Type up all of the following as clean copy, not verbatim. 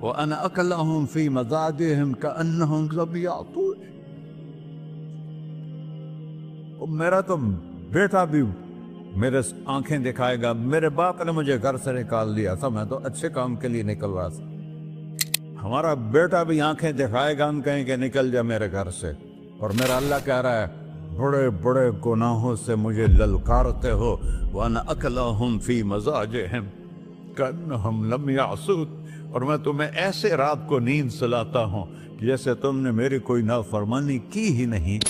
وأنا أكلهم في مضاجعهم كأنهم لم يعطون. میرا تو بیٹا بھی میرے آنکھیں دکھائے گا. میرے باپ نے مجھے گھر سے نکال دیا تھا, میں تو اچھے کام کے لیے نکل رہا تھا. ہمارا بیٹا بھی آنکھیں دکھائے گا, ہم کہیں کہ نکل جا میرے گھر سے. اور میرا اللہ کہہ رہا ہے بڑے بڑے گناہوں سے مجھے للکارتے ہو. وَأَنَا أَكْلَهُمْ فِي مَضَاجِعِهِمْ كَأَنَّهُمْ لَمْ يَعْصُونَ. اور میں تمہیں ایسے رات کو نیند سلاتا ہوں جیسے تم نے میری کوئی نافرمانی کی ہی نہیں.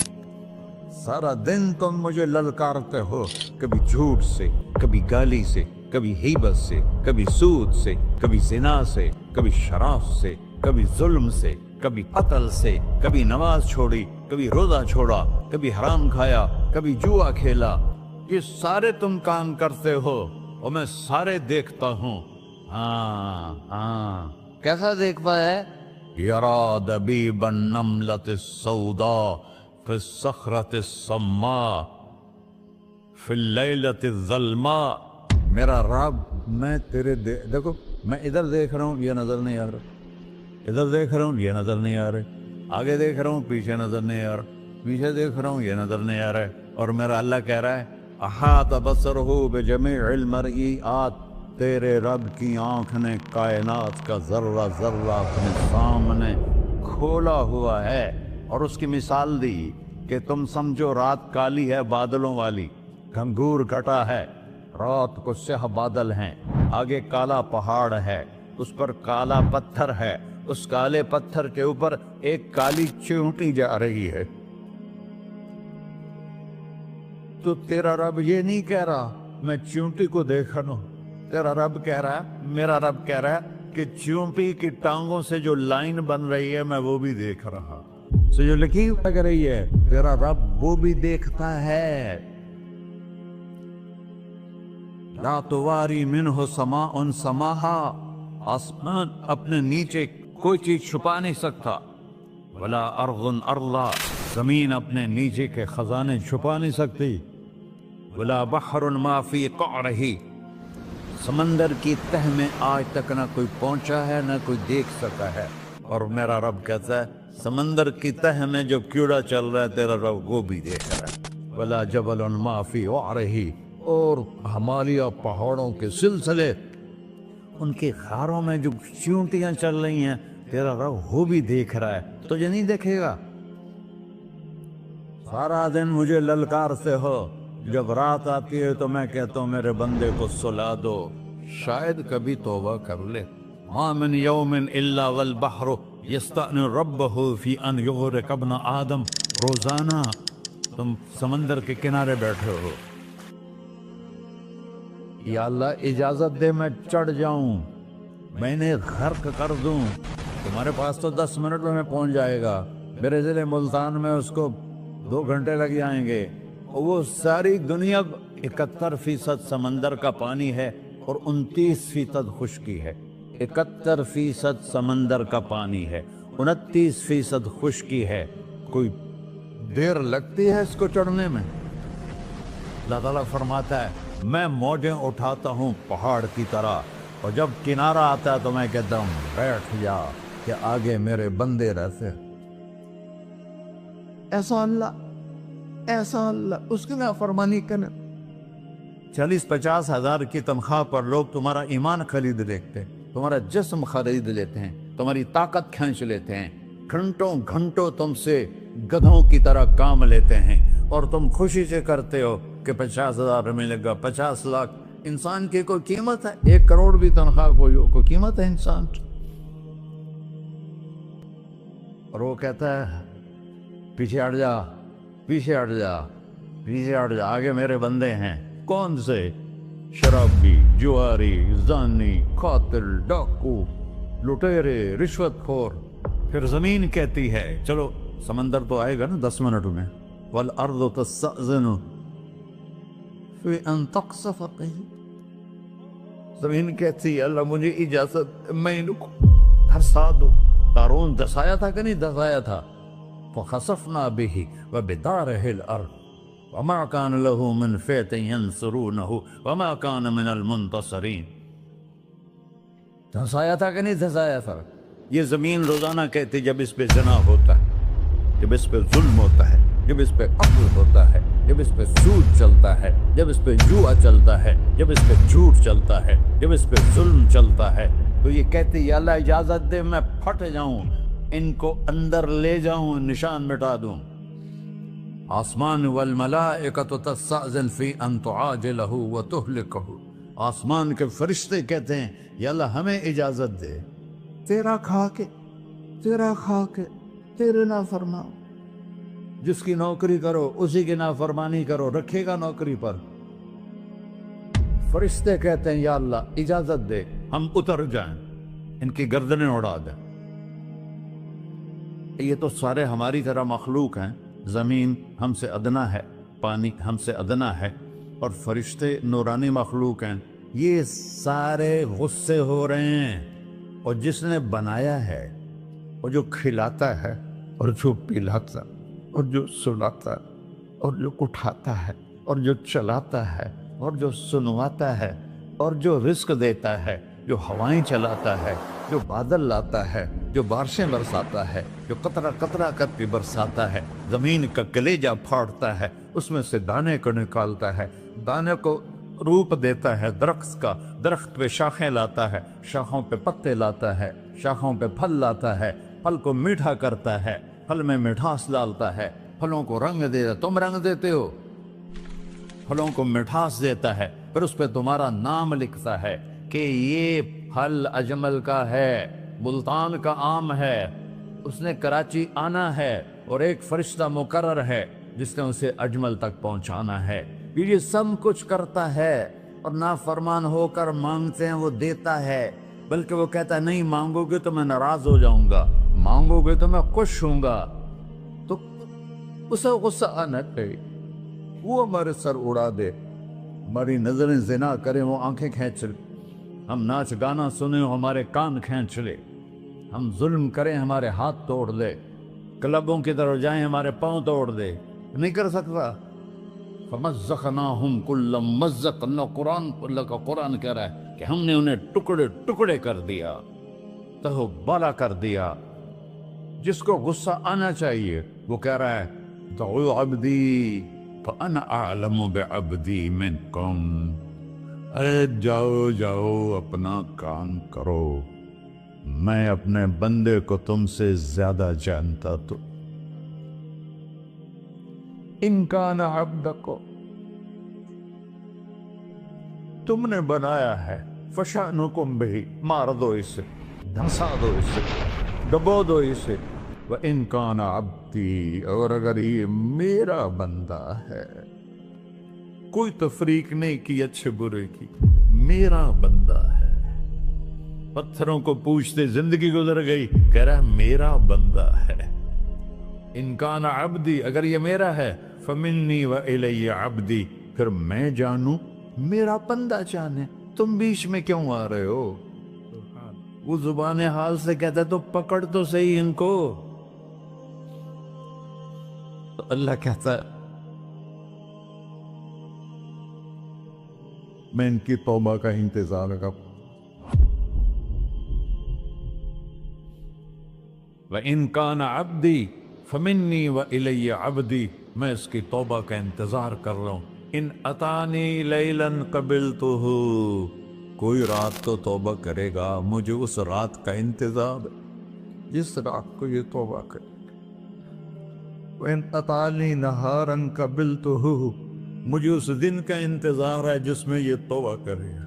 سارا دن تم مجھے للکارتے ہو, کبھی جھوٹ سے, کبھی گالی سے, کبھی غیبت سے, کبھی سود سے, کبھی زنا سے, کبھی شراب سے, کبھی ظلم سے, کبھی قتل سے, کبھی نماز چھوڑی, کبھی روزہ چھوڑا, کبھی حرام کھایا, کبھی جوا کھیلا. یہ سارے تم کام کرتے ہو اور میں سارے دیکھتا ہوں. کیسا دیکھ پایا؟ یرا دبیب النملۃ السوداء فی الصخرۃ الصماء فی اللیلۃ الظلماء. میرا رب میں تیرے دیکھو, میں ادھر دیکھ رہا ہوں یہ نظر نہیں آ رہا, ادھر دیکھ رہا ہوں یہ نظر نہیں آ رہے, آگے دیکھ رہا ہوں پیچھے نظر نہیں آ رہا, پیچھے دیکھ رہا ہوں یہ نظر نہیں آ رہا ہے. اور میرا اللہ کہہ رہا ہے احاط بصرہ بجمیع المرئیات. تیرے رب کی آنکھ نے کائنات کا ذرہ ذرہ اپنے سامنے کھولا ہوا ہے. اور اس کی مثال دی کہ تم سمجھو رات کالی ہے بادلوں والی, گھنگور گھٹا ہے, رات کو سیاہ بادل ہیں, آگے کالا پہاڑ ہے, اس پر کالا پتھر ہے, اس کالے پتھر کے اوپر ایک کالی چیونٹی جا رہی ہے. تو تیرا رب یہ نہیں کہہ رہا میں چیونٹی کو دیکھ رہا ہوں, تیرا رب کہہ رہا ہے, میرا رب کہہ رہا ہے کہ چیونٹی کی ٹانگوں سے جو لائن بن رہی ہے میں وہ بھی دیکھ رہا. سو جو لکیر لگ رہی ہے تیرا رب وہ بھی دیکھتا ہے. لا تواری منہ سماء سماہا. آسمان اپنے نیچے کوئی چیز چھپا نہیں سکتا. ولا ارض ارضا. زمین اپنے نیچے کے خزانے چھپا نہیں سکتی. ولا بحر ما فی قعرہ. سمندر کی تہ میں آج تک نہ کوئی پہنچا ہے نہ کوئی دیکھ سکا ہے. اور میرا رب کہتا ہے سمندر کی تہ میں جو کیڑا چل رہا ہے تیرا رب وہ بھی دیکھ رہا ہے. ولا جبل ما فی وعرہ. اور ہمالیہ پہاڑوں کے سلسلے, ان کے خاروں میں جو چیونٹیاں چل رہی ہیں تیرا رب وہ بھی دیکھ رہا ہے. تجھے نہیں دیکھے گا؟ سارا دن مجھے للکارتے ہو, جب رات آتی ہے تو میں کہتا ہوں میرے بندے کو سلا دو, شاید کبھی توبہ کر لے. ما من یوم الا والبحر یستأن ربہ فی ان یغرق ابن آدم. روزانہ تم سمندر کے کنارے بیٹھے ہو, یا اللہ اجازت دے میں چڑھ جاؤں, میں نے غرق کر دوں. تمہارے پاس تو 10 منٹ میں پہنچ جائے گا, میرے ضلع ملتان میں اس کو 2 گھنٹے لگ جائیں گے. وہ ساری دنیا 71% سمندر کا پانی ہے اور 29% خشکی ہے. 71% سمندر کا پانی ہے, 29% خشکی ہے. کوئی دیر لگتی ہے اس کو چڑھنے میں؟ اللہ تعالیٰ فرماتا ہے میں موجیں اٹھاتا ہوں پہاڑ کی طرح, اور جب کنارہ آتا ہے تو میں کہتا ہوں بیٹھ جا کہ آگے میرے بندے رہتے. ایسا اللہ اس کی نافرمانی کرنا. 40-50 ہزار کی تنخواہ پر لوگ تمہارا ایمان خرید لیتے, تمہارا جسم خرید لیتے ہیں, تمہاری طاقت کھینچ لیتے ہیں, گھنٹوں گھنٹوں تم سے گدھوں کی طرح کام لیتے ہیں, اور تم خوشی سے کرتے ہو کہ 50,000 ملے گا, 50 لاکھ. انسان کی کوئی قیمت ہے؟ 1 کروڑ بھی تنخواہ کوئی قیمت ہے انسان؟ اور وہ کہتا ہے پیچھے ہٹ جا, پیچھے ہٹ جا, پیچھے ہٹ جا, آگے میرے بندے ہیں. کون سے؟ شرابی, جواری, زانی, قاتل, ڈاکو, لٹیرے, رشوت خور. پھر زمین کہتی ہے چلو سمندر تو آئے گا نا 10 منٹ میں. والارض تستأذن فی ان تقصف قیل. زمین کہتی ہے اللہ مجھے اجازت, میں ان کو دھسا دو. قارون دھسایا تھا کہ نہیں دھسایا تھا؟ فخسفنا به وبداره الارض وما كان له من فئة ينصرونه وما كان من المنتصرين. دھسایا تھا کہ نہیں دھسایا تھا؟ یہ زمین روزانہ کہتی جب اس پہ زنا ہوتا ہے، جب اس پہ ظلم ہوتا ہے، جب اس پہ قتل ہوتا ہے، جب اس پہ سود چلتا ہے، جب اس پہ جوا چلتا ہے، جب اس پہ جھوٹ چلتا ہے، جب اس پہ ظلم چلتا ہے، تو یہ کہتے یا اللہ اجازت دے میں پھٹ جاؤں، ان کو اندر لے جاؤں، نشان مٹا دوں۔ آسمان والملائکۃ تستأذن فی ان تعاجلہ وتہلکہ، آسمان کے فرشتے کہتے ہیں یا اللہ ہمیں اجازت دے، تیرا کھا کے تیرے نافرمان، جس کی نوکری کرو اسی کی نافرمانی کرو، رکھے گا نوکری پر۔ فرشتے کہتے ہیں یا اللہ اجازت دے ہم اتر جائیں، ان کی گردنیں اڑا دیں۔ یہ تو سارے ہماری طرح مخلوق ہیں، زمین ہم سے ادنا ہے، پانی ہم سے ادنا ہے، اور فرشتے نورانی مخلوق ہیں، یہ سارے غصے ہو رہے ہیں۔ اور جس نے بنایا ہے، اور جو کھلاتا ہے، اور جو پلاتا، اور جو سلاتا، اور جو اٹھاتا ہے، اور جو چلاتا ہے، اور جو سنواتا ہے، اور جو رزق دیتا ہے، جو ہوائیں چلاتا ہے، جو بادل لاتا ہے، جو بارشیں برساتا ہے، جو قطرہ قطرہ کر کے برساتا ہے، زمین کا کلیجہ پھاڑتا ہے، اس میں سے دانے کو نکالتا ہے، دانے کو روپ دیتا ہے درخت کا، درخت پہ شاخیں لاتا ہے، شاخوں پہ پتے لاتا ہے، شاخوں پہ پھل لاتا ہے، پھل کو میٹھا کرتا ہے، پھل میں مٹھاس ڈالتا ہے، پھلوں کو رنگ دیتا، تم رنگ دیتے ہو، پھلوں کو مٹھاس دیتا ہے، پھر اس پہ تمہارا نام لکھتا ہے کہ یہ پھل اجمل کا ہے، ملتان کا آم ہے، اس نے کراچی آنا ہے، اور ایک فرشتہ مقرر ہے جس نے اسے اجمل تک پہنچانا ہے۔ یہ سب کچھ کرتا ہے، اور نافرمان ہو کر مانگتے ہیں وہ دیتا ہے، بلکہ وہ کہتا ہے نہیں مانگو گے تو میں ناراض ہو جاؤں گا، مانگو گے تو میں خوش ہوں گا۔ تو اسے غصہ آنا چاہیے، وہ ہمارے سر اڑا دے، ہماری نظریں زنا کریں وہ آنکھیں کھینچ لے، ہم ناچ گانا سنیں ہمارے کان کھینچ لے، ہم ظلم کریں ہمارے ہاتھ توڑ دے، کلبوں کی طرف جائیں ہمارے پاؤں توڑ دے، نہیں کر سکتا۔ فَمَزَّقْنَاهُمْ كُلَّ مُمَزَّقٍ، اللہ کا قرآن کہہ رہا ہے کہ ہم نے انہیں ٹکڑے ٹکڑے کر دیا، تہو بالا کر دیا۔ جس کو غصہ آنا چاہیے وہ کہہ رہا ہے دعوا عبدی فانا اعلم بعبدی منکم، اے جاؤ جاؤ اپنا کام کرو، میں اپنے بندے کو تم سے زیادہ جانتا تو۔ ان کان عبدکو، تم نے بنایا ہے، فشانکم بہی، مار دو اسے، دھنسا دو اسے، دبو دو اسے۔ وَإِن كَانَ عَبْدِي، اور اگر یہ میرا بندہ ہے، کوئی تفریق نہیں کی اچھے برے کی، میرا بندہ ہے۔ پتھروں کو پوچھتے زندگی گزر گئی، کہہ رہا ہے میرا بندہ ہے۔ ان کان عبدی، اگر یہ میرا ہے، فمنی وإلی عبدی، پھر میں جانوں میرا بندہ جانے، تم بیچ میں کیوں آ رہے ہو؟ وہ زبان حال سے کہتا ہے تو پکڑ تو صحیح ان کو۔ تو اللہ کہتا ہے میں ان کی توبہ کا انتظار کروں۔ وَإِن كَانَ عَبْدِي فَمِنِّي وَإِلَيَّ عَبْدِي، میں اس کی توبہ کا انتظار کر رہا ہوں۔ ان اتانی لیلاً قبلتہ، کوئی رات تو توبہ کرے گا، مجھے اس رات کا انتظار ہے جس رات کو یہ توبہ کرے۔ وَإِن أَطَانِي نَهَارًا قَبِلْتُهُ، مجھے اس دن کا انتظار ہے جس میں یہ توبہ کرے گا۔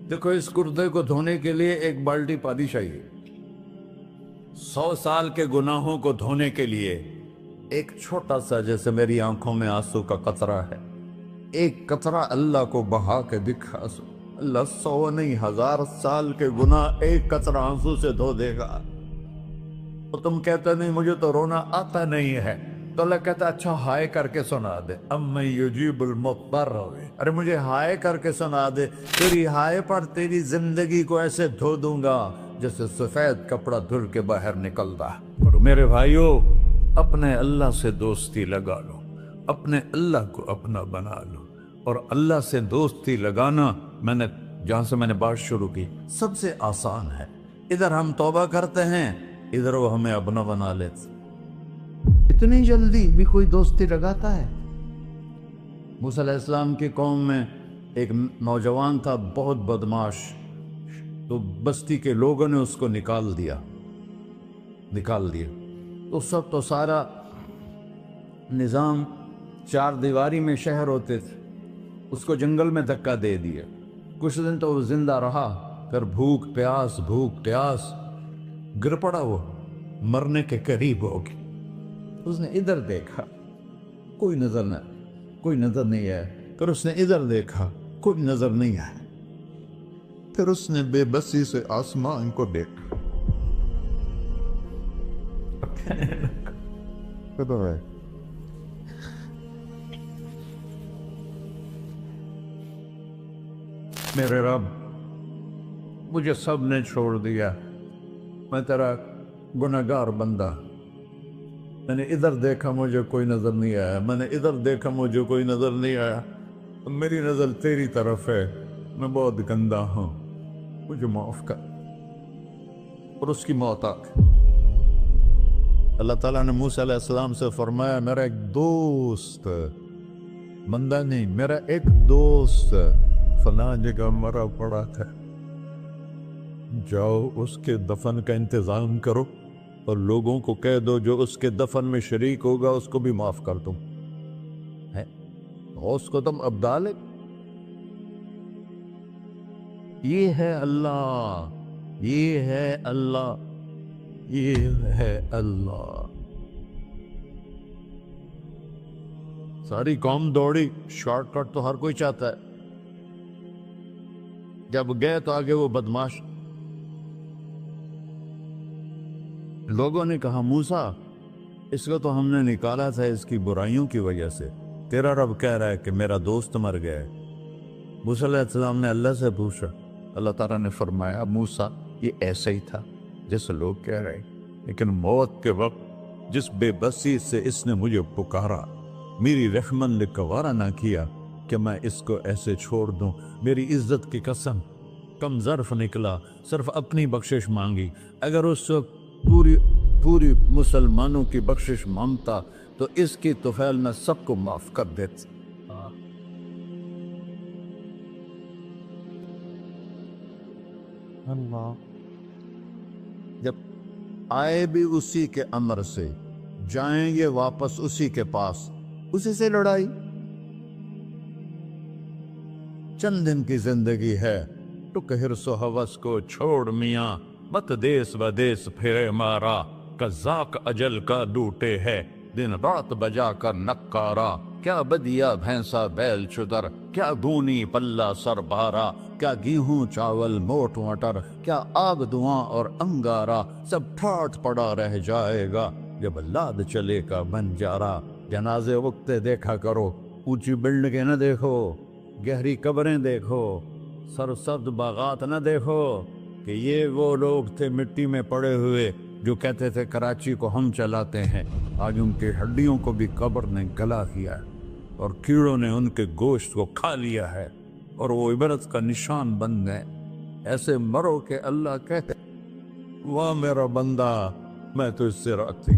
دیکھو اس کردے کو دھونے کے لیے ایک بالٹی پانی چاہیے، 100 سال کے گناہوں کو دھونے کے لیے ایک چھوٹا سا، جیسے میری آنکھوں میں آنسو کا قطرہ ہے، ایک قطرہ اللہ کو بہا کے دکھا سو، اللہ 100 نہیں 1000 سال کے گناہ ایک قطرہ آنسو سے دھو دے گا۔ تو تم کہتے نہیں مجھے تو رونا آتا نہیں ہے، تو اللہ کہتا اچھا ہائے کر کے سنا دے، اَمَّن یُجِیبُ الْمُضْطَرَّ، ارے مجھے ہائے کر کے سنا دے، تیری ہائے پر تیری زندگی کو ایسے دھو دوں گا جیسے سفید کپڑا دھل کے باہر نکلتا ہے۔ اور میرے بھائیو، اپنے اللہ سے دوستی لگا لو، اپنے اللہ کو اپنا بنا لو، اور اللہ سے دوستی لگانا، جہاں سے میں نے بات شروع کی، سب سے آسان ہے۔ ادھر ہم توبہ کرتے ہیں، ادھر وہ ہمیں اپنا بنا لیتے۔ اتنی جلدی بھی کوئی دوستی لگاتا ہے؟ موسیٰ علیہ السلام کی قوم میں ایک نوجوان تھا بہت بدماش، تو بستی کے لوگوں نے اس کو نکال دیا۔ اس وقت تو سارا نظام چار دیواری میں شہر ہوتے تھے، اس کو جنگل میں دھکا دے دیا۔ کچھ دن تو وہ زندہ رہا، پھر بھوک پیاس گر پڑا، وہ مرنے کے قریب ہو گیا۔ اس نے ادھر دیکھا، کوئی نظر نہیں آیا، پھر اس نے ادھر دیکھا، کوئی نظر نہیں آیا، پھر اس نے بے بسی سے آسمان کو دیکھا۔ میرے رب، مجھے سب نے چھوڑ دیا، میں تیرا گناہگار بندہ، میں نے ادھر دیکھا مجھے کوئی نظر نہیں آیا، میں نے ادھر دیکھا مجھے کوئی نظر نہیں آیا، میری نظر تیری طرف ہے، میں بہت گندا ہوں، مجھے معاف کر۔ اور اس کی موت آ گئی۔ اللہ تعالیٰ نے موسیٰ علیہ السلام سے فرمایا، میرا ایک دوست، بندہ نہیں، میرا ایک دوست فلاں جگہ مرا پڑا تھا، جاؤ اس کے دفن کا انتظام کرو اور لوگوں کو کہہ دو جو اس کے دفن میں شریک ہوگا اس کو بھی معاف کر دوں۔ اس کو تم ابدال ہے۔ یہ ہے اللہ، یہ ہے اللہ، یہ ہے اللہ۔ ساری قوم دوڑی، شارٹ کٹ تو ہر کوئی چاہتا ہے۔ جب گئے تو آگے وہ بدماش، لوگوں نے کہا موسیٰ اس کو تو ہم نے نکالا تھا اس کی برائیوں کی وجہ سے، تیرا رب کہہ رہا ہے کہ میرا دوست مر گیا ہے۔ موسیٰ علیہ السلام نے اللہ سے پوچھا، اللہ تعالیٰ نے فرمایا موسیٰ یہ ایسا ہی تھا جیسے لوگ کہہ رہے ہیں، لیکن موت کے وقت جس بے بسی سے اس نے مجھے پکارا، میری رحمن نے گوارا نہ کیا کہ میں اس کو ایسے چھوڑ دوں۔ میری عزت کی قسم، کم ظرف نکلا، صرف اپنی بخشش مانگی۔ اگر اس وقت پوری مسلمانوں کی بخشش مانگتا تو اس کی طفیل میں سب کو معاف کر دیتا۔ اللہ جب آئے بھی اسی کے امر سے، جائیں گے واپس اسی کے پاس، اسی سے لڑائی۔ چند دن کی زندگی ہے، ٹک حرص و ہوس کو چھوڑ میاں، مت دیس بدیس پھرے مارا، قذاق اجل کا ڈوٹے ہے، دن رات بجا کر نکارا، کیا بدیا بھینسا بیل چدر، کیا گونی پلہ سر بارا، کیا گیہوں چاول موٹ مٹر، کیا آگ دھواں اور انگارا، سب ٹھاٹ پڑا رہ جائے گا جب لاد چلے کا بنجارا۔ جنازے وقتے دیکھا کرو، اونچی بلڈنگیں نہ دیکھو، گہری قبریں دیکھو، سرسبز باغات نہ دیکھو کہ یہ وہ لوگ تھے مٹی میں پڑے ہوئے جو کہتے تھے کراچی کو ہم چلاتے ہیں۔ آج ان کی ہڈیوں کو بھی قبر نے گلا کیا ہے اور کیڑوں نے ان کے گوشت کو کھا لیا ہے اور وہ عبرت کا نشان بن گئے۔ ایسے مرو کہ اللہ کہتے واہ میرا بندہ، میں تو اس سے راضی۔